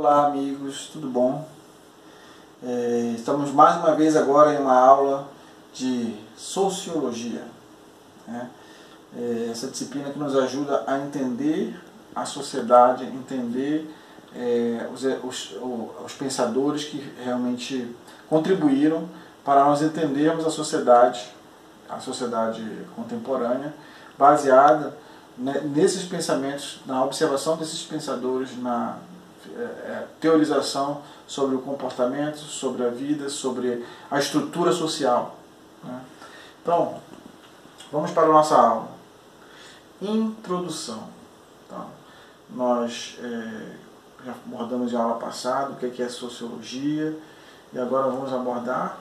Olá amigos, tudo bom? Estamos mais uma vez agora em uma aula de Sociologia, né? Essa disciplina que nos ajuda a entender a sociedade, entender os pensadores que realmente contribuíram para nós entendermos a sociedade contemporânea, baseada nesses pensamentos, na observação desses pensadores, na teorização sobre o comportamento, sobre a vida, sobre a estrutura social, né? Então, vamos para a nossa aula. Introdução. Então, nós já abordamos em aula passada o que é sociologia, e agora vamos abordar.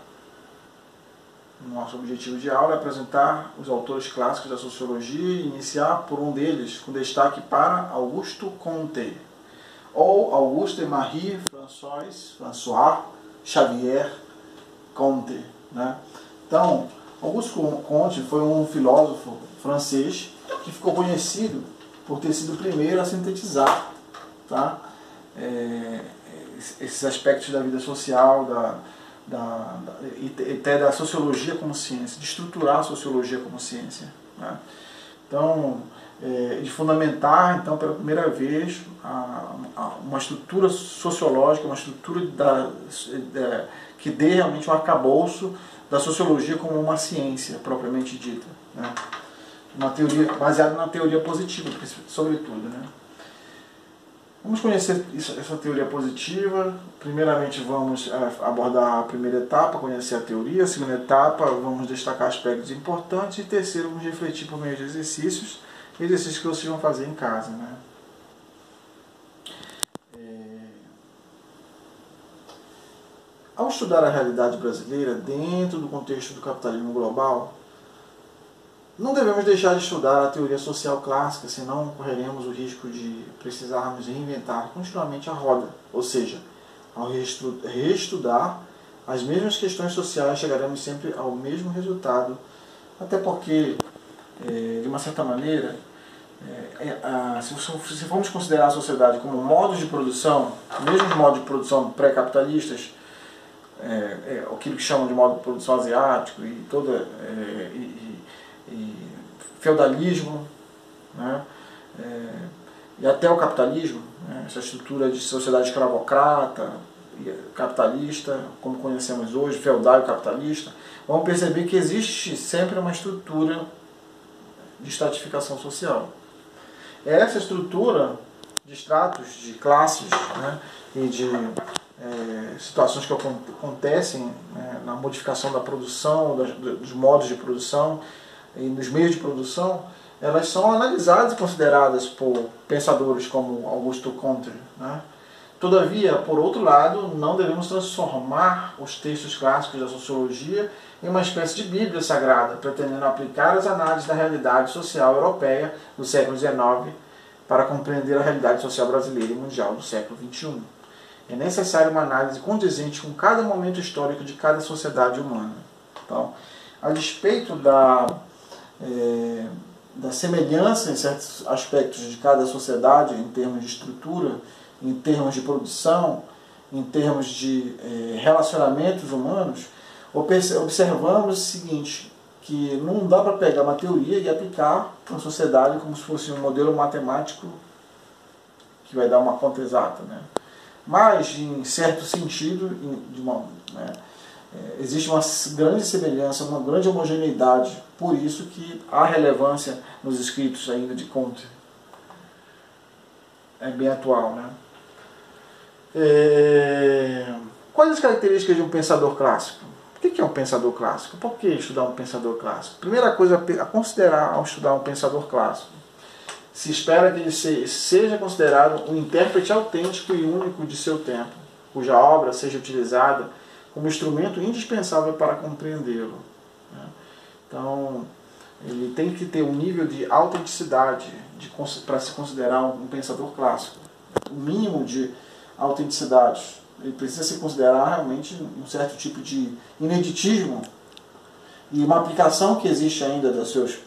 Nosso objetivo de aula é apresentar os autores clássicos da sociologia e iniciar por um deles, com destaque para Auguste Comte, ou Auguste-Marie François Xavier Comte, né? Então, Auguste Comte foi um filósofo francês que ficou conhecido por ter sido o primeiro a sintetizar, tá? Esses aspectos da vida social, e até da sociologia como ciência, de estruturar a sociologia como ciência, né? Então, de fundamentar, então, pela primeira vez, uma estrutura sociológica, uma estrutura que dê realmente um arcabouço da sociologia como uma ciência propriamente dita, né? Uma teoria baseada na teoria positiva, sobretudo, né? Vamos conhecer essa teoria positiva. Primeiramente vamos abordar a primeira etapa, conhecer a teoria. A segunda etapa vamos destacar aspectos importantes. E terceiro, vamos refletir por meio de exercícios que vocês vão fazer em casa, né? Ao estudar a realidade brasileira dentro do contexto do capitalismo global, não devemos deixar de estudar a teoria social clássica, senão correremos o risco de precisarmos reinventar continuamente a roda. Ou seja, ao reestudar as mesmas questões sociais, chegaremos sempre ao mesmo resultado, até porque, de uma certa maneira, se formos considerar a sociedade como modos de produção, mesmos modos de produção pré-capitalistas, aquilo que chamam de modo de produção asiático e feudalismo, né? E até o capitalismo, né? Essa estrutura de sociedade escravocrata, capitalista, como conhecemos hoje, feudal e capitalista, vamos perceber que existe sempre uma estrutura de estratificação social. Essa estrutura de estratos, de classes, né? E de situações que acontecem, né, na modificação da produção, dos modos de produção e dos meios de produção, elas são analisadas e consideradas por pensadores como Auguste Comte, né? Todavia, por outro lado, não devemos transformar os textos clássicos da sociologia em uma espécie de Bíblia sagrada, pretendendo aplicar as análises da realidade social europeia do século XIX para compreender a realidade social brasileira e mundial do século XXI. É necessária uma análise condizente com cada momento histórico de cada sociedade humana. Então, a despeito da semelhança em certos aspectos de cada sociedade, em termos de estrutura, em termos de produção, em termos de relacionamentos humanos, observamos o seguinte, que não dá para pegar uma teoria e aplicar na sociedade como se fosse um modelo matemático que vai dar uma conta exata, né? Mas, em certo sentido, existe uma grande semelhança, uma grande homogeneidade, por isso que há relevância nos escritos ainda de Comte. É bem atual, né? Quais as características de um pensador clássico? O que é um pensador clássico? Por que estudar um pensador clássico? Primeira coisa a considerar ao estudar um pensador clássico: se espera que ele seja considerado um intérprete autêntico e único de seu tempo, cuja obra seja utilizada como instrumento indispensável para compreendê-lo, né? Então, ele tem que ter um nível de autenticidade para se considerar um pensador clássico. O mínimo de autenticidade. Ele precisa se considerar realmente um certo tipo de ineditismo e uma aplicação que existe ainda das suas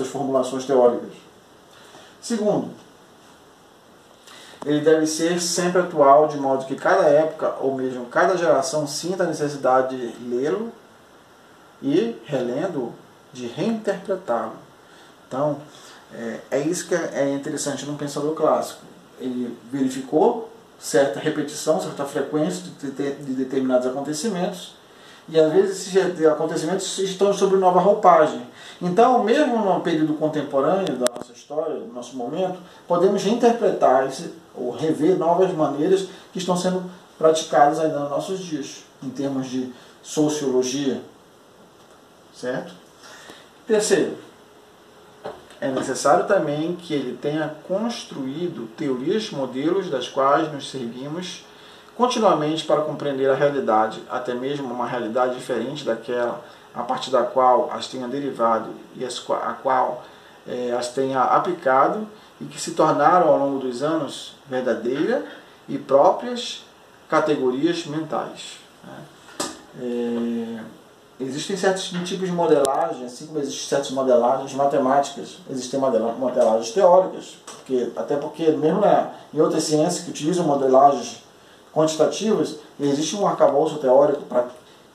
formulações teóricas. Segundo, ele deve ser sempre atual, de modo que cada época, ou mesmo cada geração, sinta a necessidade de lê-lo e, relendo, de reinterpretá-lo. Então, é isso que é interessante no pensador clássico. Ele verificou certa repetição, certa frequência de determinados acontecimentos, e às vezes esses acontecimentos estão sob nova roupagem. Então, mesmo no período contemporâneo da nossa história, do nosso momento, podemos reinterpretar ou rever novas maneiras que estão sendo praticadas ainda nos nossos dias, em termos de sociologia. Certo? Terceiro, é necessário também que ele tenha construído teorias, modelos das quais nos servimos continuamente para compreender a realidade, até mesmo uma realidade diferente daquela a partir da qual as tenha derivado e a qual as tenha aplicado, e que se tornaram ao longo dos anos verdadeira e próprias categorias mentais. Existem certos tipos de modelagem, assim como existem certas modelagens matemáticas, existem modelagens teóricas, até porque mesmo em outras ciências que utilizam modelagens quantitativas, existe um arcabouço teórico para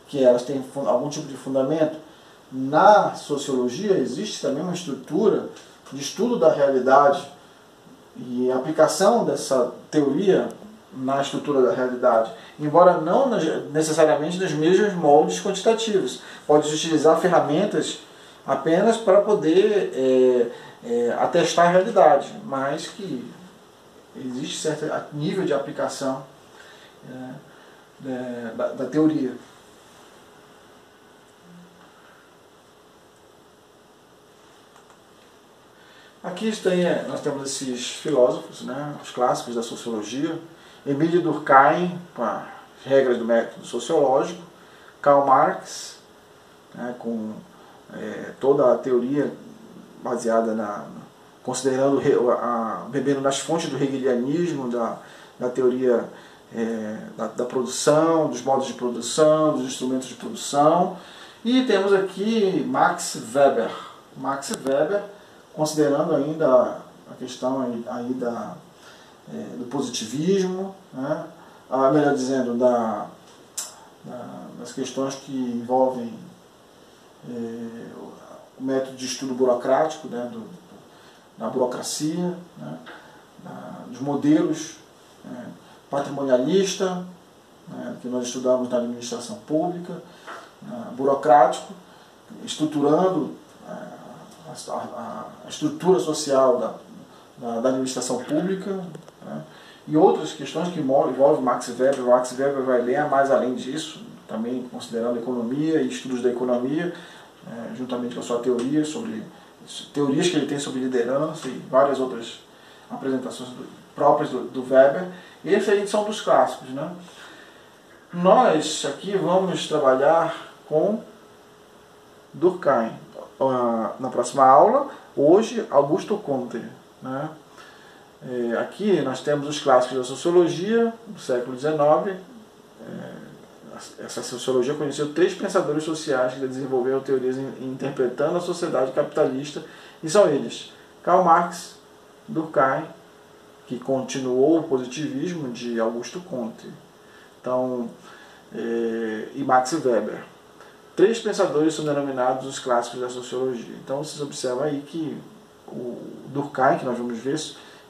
que elas tenham algum tipo de fundamento. Na sociologia existe também uma estrutura de estudo da realidade e aplicação dessa teoria na estrutura da realidade, embora não necessariamente nos mesmos moldes quantitativos. Pode utilizar ferramentas apenas para poder atestar a realidade, mas que existe certo nível de aplicação da teoria. Aqui nós temos esses filósofos, os clássicos da sociologia. Emile Durkheim, com as regras do método sociológico. Karl Marx, com toda a teoria baseada considerando, bebendo nas fontes do hegelianismo, da teoria da produção, dos modos de produção, dos instrumentos de produção. E temos aqui Max Weber. Max Weber, considerando ainda a questão aí do positivismo, melhor dizendo, das questões que envolvem o método de estudo burocrático, da burocracia, dos modelos patrimonialista, que nós estudamos na administração pública, burocrático, estruturando a estrutura social da administração pública, e outras questões que envolvem Max Weber. Max Weber vai ler mais além disso, também considerando economia e estudos da economia, juntamente com a sua teoria sobre teorias que ele tem sobre liderança e várias outras apresentações próprias do Weber. Esses aí são dos clássicos. Nós aqui vamos trabalhar com Durkheim. Na próxima aula, hoje, Augusto Comte. Aqui nós temos os clássicos da sociologia do século XIX. Essa sociologia conheceu 3 pensadores sociais que desenvolveram teorias interpretando a sociedade capitalista, e são eles: Karl Marx, Durkheim, que continuou o positivismo de Augusto Comte, e Max Weber. 3 pensadores são denominados os clássicos da sociologia. Então vocês observam aí que o Durkheim, que nós vamos ver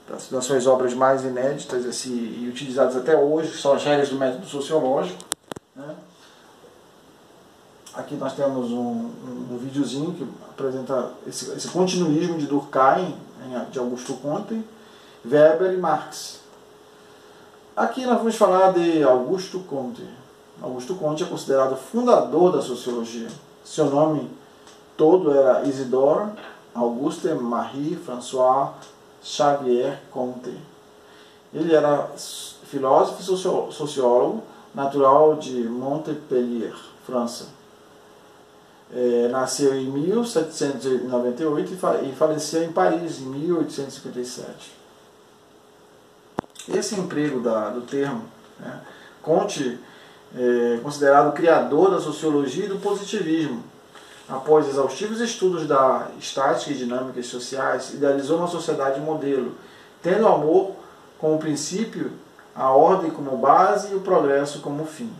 das suas obras mais inéditas e utilizadas até hoje, que são as regras do método sociológico. Aqui nós temos um videozinho que apresenta esse continuismo de Durkheim, de Augusto Comte, Weber e Marx. Aqui nós vamos falar de Augusto Comte. Augusto Comte é considerado fundador da sociologia. Seu nome todo era Isidore Auguste Marie François Xavier Comte. Ele era filósofo e sociólogo, natural de Montpellier, França. Nasceu em 1798 e faleceu em Paris em 1857. Esse emprego do termo, Comte é considerado o criador da sociologia e do positivismo. Após exaustivos estudos da estática e dinâmicas sociais, idealizou uma sociedade modelo, tendo amor como princípio, a ordem como base e o progresso como fim.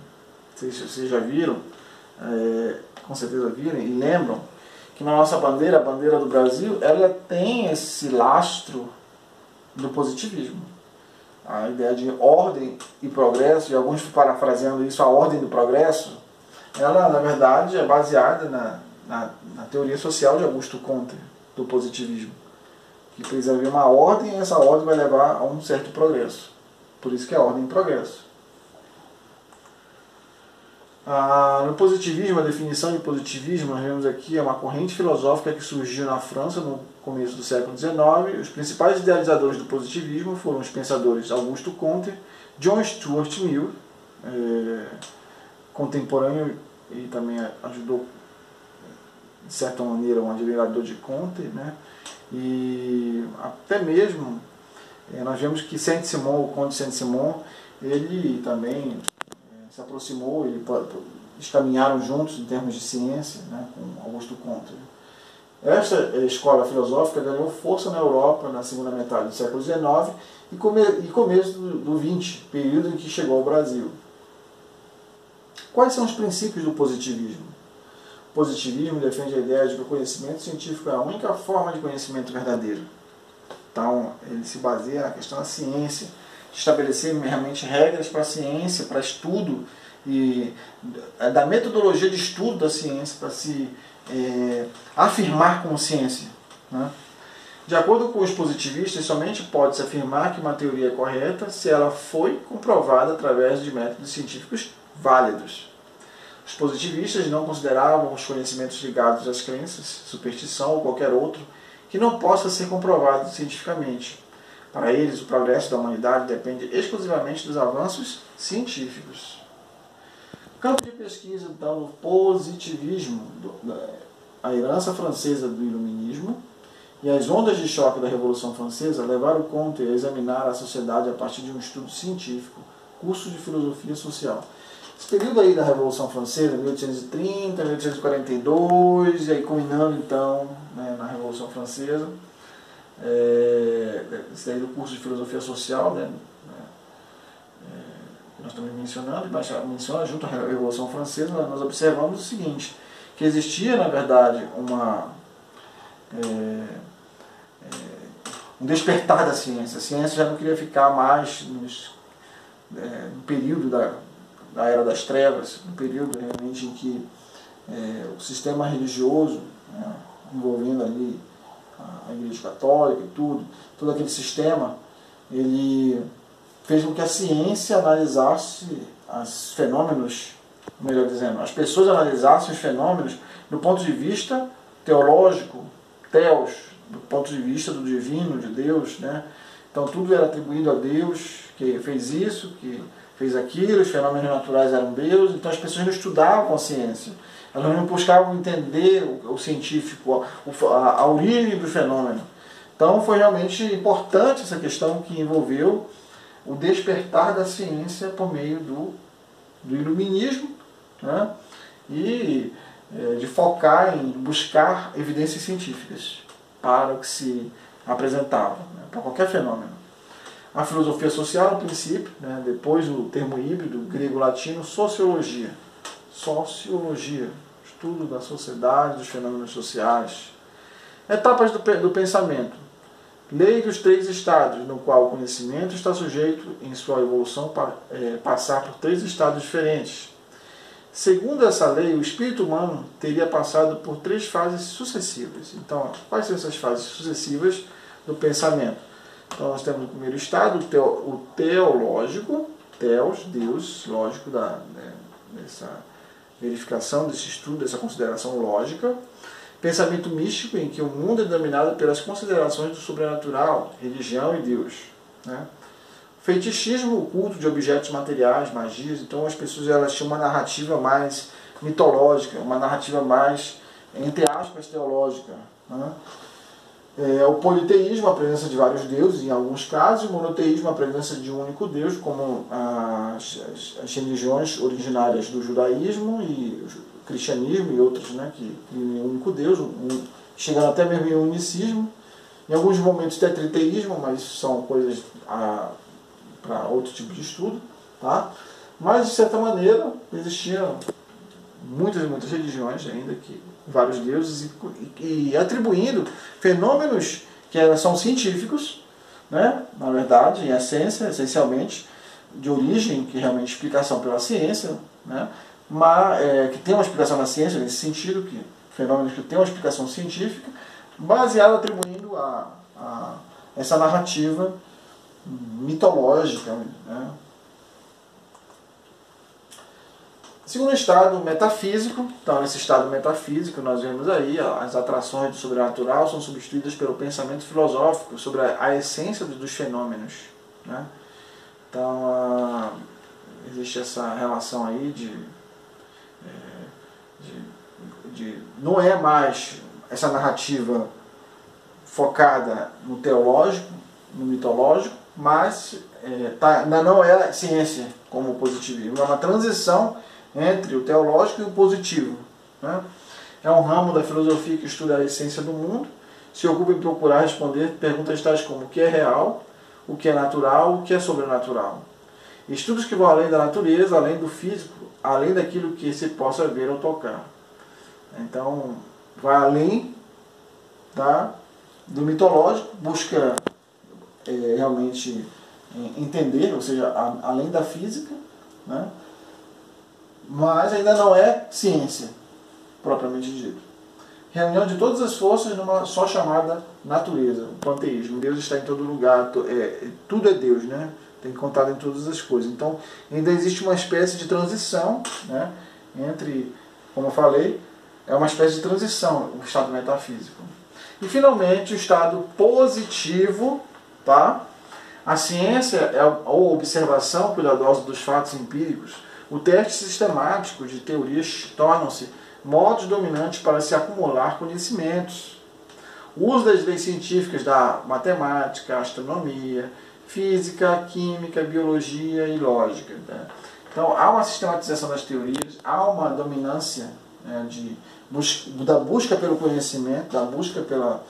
Vocês já viram, com certeza viram e lembram, que na nossa bandeira, a bandeira do Brasil, ela tem esse lastro do positivismo. A ideia de ordem e progresso, e alguns parafraseando isso, a ordem do progresso, ela na verdade é baseada na teoria social de Augusto Comte, do positivismo, que precisa haver uma ordem e essa ordem vai levar a um certo progresso. Por isso que é ordem e progresso. No positivismo, a definição de positivismo, nós vemos aqui, é uma corrente filosófica que surgiu na França no começo do século XIX. Os principais idealizadores do positivismo foram os pensadores Augusto Comte, John Stuart Mill, contemporâneo e também ajudou, de certa maneira, um admirador de Comte, né? E até mesmo nós vemos que Saint-Simon, o Conde Saint-Simon, ele também se aproximou, eles caminharam juntos em termos de ciência, né, com Augusto Comte. Esta escola filosófica ganhou força na Europa na segunda metade do século XIX e começo do XX, período em que chegou ao Brasil. Quais são os princípios do positivismo? O positivismo defende a ideia de que o conhecimento científico é a única forma de conhecimento verdadeiro. Então, ele se baseia na questão da ciência, de estabelecer realmente regras para a ciência, para estudo, e da metodologia de estudo da ciência para se afirmar como ciência, né? De acordo com os positivistas, somente pode-se afirmar que uma teoria é correta se ela foi comprovada através de métodos científicos válidos. Os positivistas não consideravam os conhecimentos ligados às crenças, superstição ou qualquer outro que não possa ser comprovado cientificamente. Para eles, o progresso da humanidade depende exclusivamente dos avanços científicos. Campo de pesquisa, então, do positivismo, a herança francesa do iluminismo e as ondas de choque da Revolução Francesa levaram Comte a examinar a sociedade a partir de um estudo científico, curso de filosofia social. Esse período aí da Revolução Francesa, 1830, 1842, e aí culminando então, né, na Revolução Francesa, esse aí do curso de filosofia social, né, nós estamos mencionando, mas menciona junto à Revolução Francesa, nós observamos o seguinte, que existia na verdade um despertar da ciência. A ciência já não queria ficar mais no período da Era das Trevas, no período realmente em que o sistema religioso, né, envolvendo ali a Igreja Católica e todo aquele sistema, ele fez com que a ciência analisasse os fenômenos, melhor dizendo, as pessoas analisassem os fenômenos do ponto de vista teológico, teos, do ponto de vista do divino, de Deus, né? Então tudo era atribuído a Deus, que fez isso, que fez aquilo, os fenômenos naturais eram Deus, então as pessoas não estudavam a ciência, elas não buscavam entender o científico, a origem do fenômeno. Então foi realmente importante essa questão que envolveu o despertar da ciência por meio do iluminismo, né? E de focar em buscar evidências científicas para o que se apresentava, né, para qualquer fenômeno. A filosofia social, no princípio, né, depois do termo híbrido grego-latino, sociologia. Sociologia, estudo da sociedade, dos fenômenos sociais. Etapas do pensamento. Lei dos três estados, no qual o conhecimento está sujeito, em sua evolução, passar por três estados diferentes. Segundo essa lei, o espírito humano teria passado por três fases sucessivas. Então, quais são essas fases sucessivas do pensamento? Então, nós temos o primeiro estado, o teológico, teos, Deus, lógico, dessa verificação, desse estudo, dessa consideração lógica. Pensamento místico, em que o mundo é dominado pelas considerações do sobrenatural, religião e Deus, né? Fetichismo, o culto de objetos materiais, magias. Então as pessoas elas tinham uma narrativa mais mitológica, uma narrativa mais, entre aspas, teológica, né? O politeísmo, a presença de vários deuses em alguns casos, o monoteísmo, a presença de um único Deus, como as religiões originárias do judaísmo e o cristianismo e outros, né, que criam um único Deus, chegando até mesmo em unicismo. Em alguns momentos tetriteísmo, mas são coisas para outro tipo de estudo, tá? Mas, de certa maneira, existiam muitas e muitas religiões ainda, que vários deuses, e atribuindo fenômenos que são científicos, né? Na verdade, em essência, essencialmente, de origem, que realmente explicação pela ciência, né? Mas, que tem uma explicação na ciência, nesse sentido, que fenômenos que têm uma explicação científica, baseado atribuindo essa narrativa mitológica, né? Segundo estado, metafísico. Então, nesse estado metafísico, nós vemos aí as atrações do sobrenatural são substituídas pelo pensamento filosófico sobre a essência dos fenômenos, né? Então, existe essa relação aí não é mais essa narrativa focada no teológico, no mitológico, mas ainda não é ciência como o positivismo. É uma transição entre o teológico e o positivo, né? É um ramo da filosofia que estuda a essência do mundo, se ocupa em procurar responder perguntas tais como o que é real, o que é natural, o que é sobrenatural. Estudos que vão além da natureza, além do físico, além daquilo que se possa ver ou tocar. Então, vai além do mitológico, busca realmente entender, ou seja, além da física, né? Mas ainda não é ciência, propriamente dito. Reunião de todas as forças numa só chamada natureza, o panteísmo. Deus está em todo lugar, tudo é Deus, né? Tem contato em todas as coisas. Então, ainda existe uma espécie de transição, né? Entre, como eu falei, é uma espécie de transição, o estado metafísico. E, finalmente, o estado positivo, tá? A ciência é a observação cuidadosa dos fatos empíricos. O teste sistemático de teorias tornam-se modos dominantes para se acumular conhecimentos. O uso das leis científicas da matemática, astronomia, física, química, biologia e lógica, né? Então, há uma sistematização das teorias, há uma dominância, né, da busca pelo conhecimento, da busca pela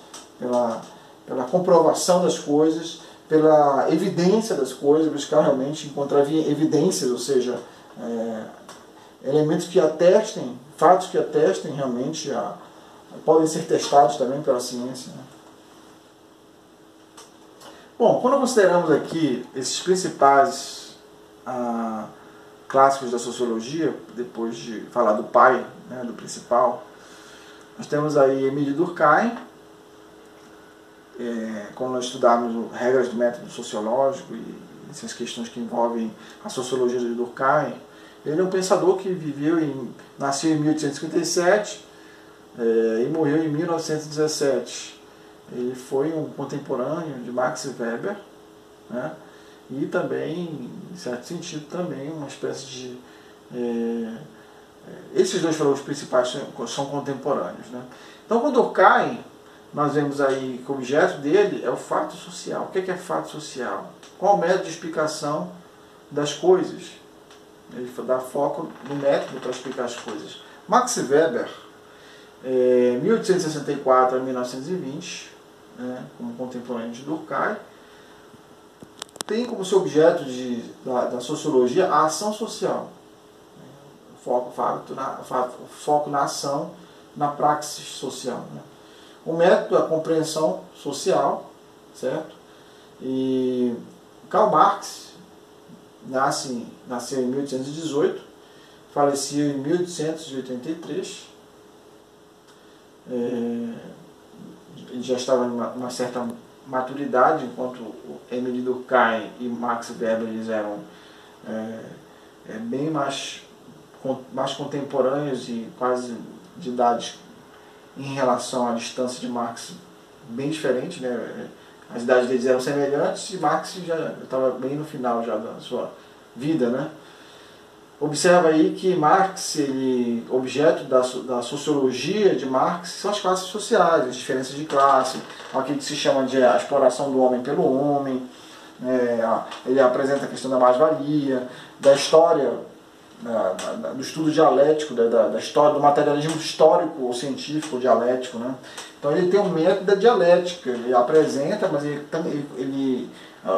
comprovação das coisas, pela evidência das coisas, buscar realmente encontrar evidências, ou seja, elementos que atestem, fatos que atestem realmente, podem ser testados também pela ciência, né? Bom, quando consideramos aqui esses principais clássicos da sociologia, depois de falar do pai, né, do principal, nós temos aí Émile Durkheim, quando nós estudarmos regras do método sociológico e essas questões que envolvem a sociologia de Durkheim. Ele é um pensador que nasceu em 1857 e morreu em 1917. Ele foi um contemporâneo de Max Weber, né? E também, em certo sentido, também uma espécie de... esses dois filósofos principais são contemporâneos, né? Então, com Durkheim, nós vemos aí que o objeto dele é o fato social. O que é fato social? Qual o método de explicação das coisas? Ele dá foco no método para explicar as coisas. Max Weber, 1864 a 1920, né, como contemporâneo de Durkheim, tem como seu objeto da sociologia a ação social. Foco na ação, na praxis social, né? O método, a compreensão social, certo? E Karl Marx nasceu em 1818, faleceu em 1883. Ele já estava em uma certa maturidade, enquanto Émile Durkheim e Max Weber eles eram bem mais contemporâneos e quase de idades em relação à distância de Marx bem diferente, né? As idades deles eram semelhantes e Marx já estava bem no final já da sua vida, né? Observa aí que Marx, objeto da sociologia de Marx são as classes sociais, as diferenças de classe, aquilo que se chama de a exploração do homem pelo homem. Ele apresenta a questão da mais-valia, da história, do estudo dialético, da história, do materialismo histórico ou científico ou dialético, né? Então ele tem um método da dialética, ele apresenta, mas ele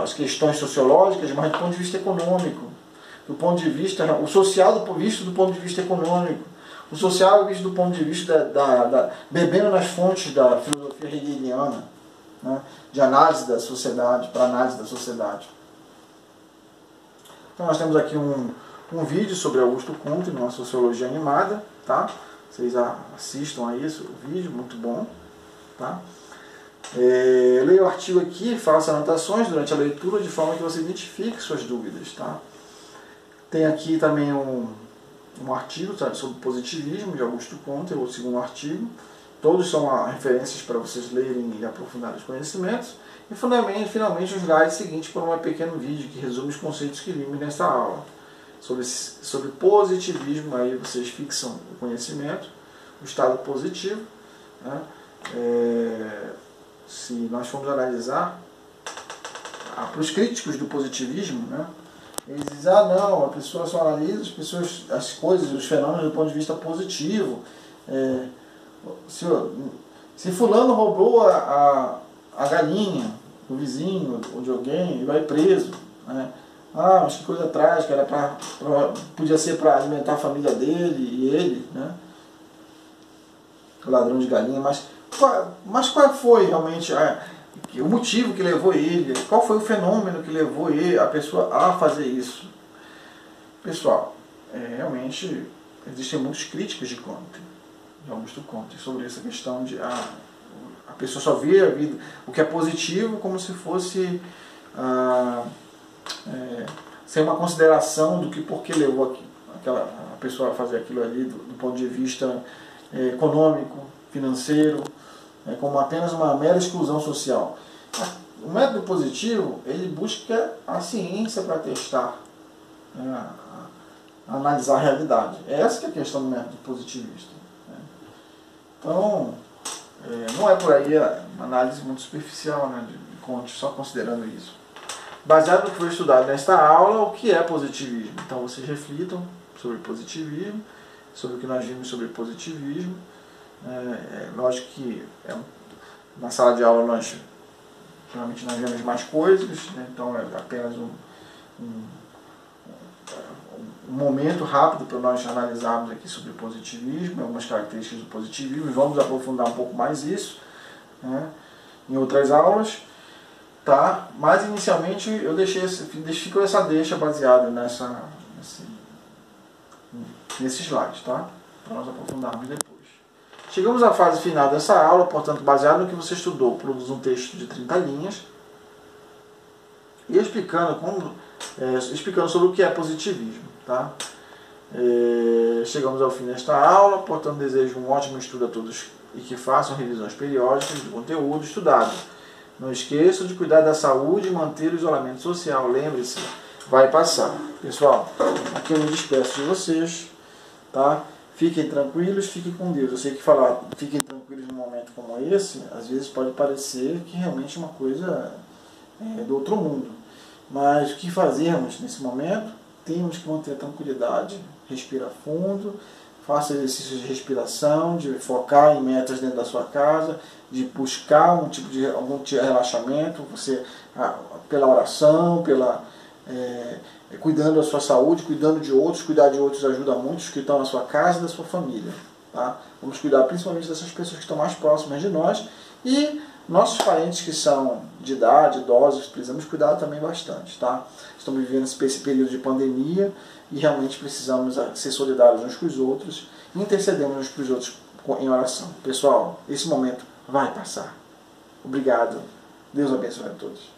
as questões sociológicas, mas do ponto de vista econômico, do ponto de vista, o social visto do ponto de vista econômico, o social visto do ponto de vista bebendo nas fontes da filosofia hegeliana, né, de análise da sociedade, para análise da sociedade. Então nós temos aqui um vídeo sobre Augusto Comte, numa sociologia animada, tá? Vocês assistam a isso, o vídeo, muito bom, tá? Leia o artigo aqui, faça anotações durante a leitura de forma que você identifique suas dúvidas, tá? Tem aqui também um artigo, tá, sobre positivismo de Augusto Comte, o segundo artigo. Todos são referências para vocês lerem e aprofundar os conhecimentos. E finalmente os slides seguintes para um pequeno vídeo que resume os conceitos que vimos nessa aula. Sobre positivismo, aí vocês fixam o conhecimento, o estado positivo, né? Se nós formos analisar, para os críticos do positivismo, né, eles dizem, não, a pessoa só analisa as coisas, os fenômenos do ponto de vista positivo. Se fulano roubou a galinha do vizinho ou de alguém, ele vai preso, né? Mas que coisa trágica, podia ser para alimentar a família dele e ele, né? O ladrão de galinha, mas qual foi realmente o motivo que levou ele? Qual foi o fenômeno que levou a pessoa a fazer isso? Pessoal, realmente existem muitos críticos de Augusto Comte, sobre essa questão de a pessoa só vê a vida, o que é positivo, como se fosse sem uma consideração do que porque levou a pessoa a fazer aquilo ali do ponto de vista econômico, financeiro, como apenas uma mera exclusão social. O método positivo, ele busca a ciência para testar, analisar a realidade. Essa que é a questão do método positivista. Então, não é por aí uma análise muito superficial, né, de Comte, só considerando isso. Baseado no que foi estudado nesta aula, o que é positivismo? Então vocês reflitam sobre positivismo, sobre o que nós vimos sobre positivismo. Lógico que na sala de aula geralmente nós vemos mais coisas, né? Então é apenas um momento rápido para nós analisarmos aqui sobre positivismo, algumas características do positivismo, e vamos aprofundar um pouco mais isso, né, em outras aulas, tá? Mas inicialmente eu fico essa deixa baseada nesse slide, tá? Para nós aprofundarmos depois. Chegamos à fase final dessa aula, portanto, baseado no que você estudou, produz um texto de 30 linhas e explicando sobre o que é positivismo, tá? Chegamos ao fim desta aula, portanto, desejo um ótimo estudo a todos e que façam revisões periódicas do conteúdo estudado. Não esqueçam de cuidar da saúde e manter o isolamento social. Lembre-se, vai passar. Pessoal, aqui eu me despeço de vocês, tá? Fiquem tranquilos, fiquem com Deus. Eu sei que falar fiquem tranquilos num momento como esse, às vezes pode parecer que realmente é uma coisa do outro mundo. Mas o que fazermos nesse momento? Temos que manter a tranquilidade, respira fundo, faça exercícios de respiração, de focar em metas dentro da sua casa, de buscar algum tipo de relaxamento, você pela oração, cuidando da sua saúde, cuidando de outros. Cuidar de outros ajuda muito, os que estão na sua casa e da sua família. Tá? Vamos cuidar principalmente dessas pessoas que estão mais próximas de nós e nossos parentes que são de idade, idosos, precisamos cuidar também bastante. Tá? Estamos vivendo esse período de pandemia e realmente precisamos ser solidários uns com os outros, intercedemos uns para os outros em oração. Pessoal, esse momento vai passar. Obrigado. Deus abençoe a todos.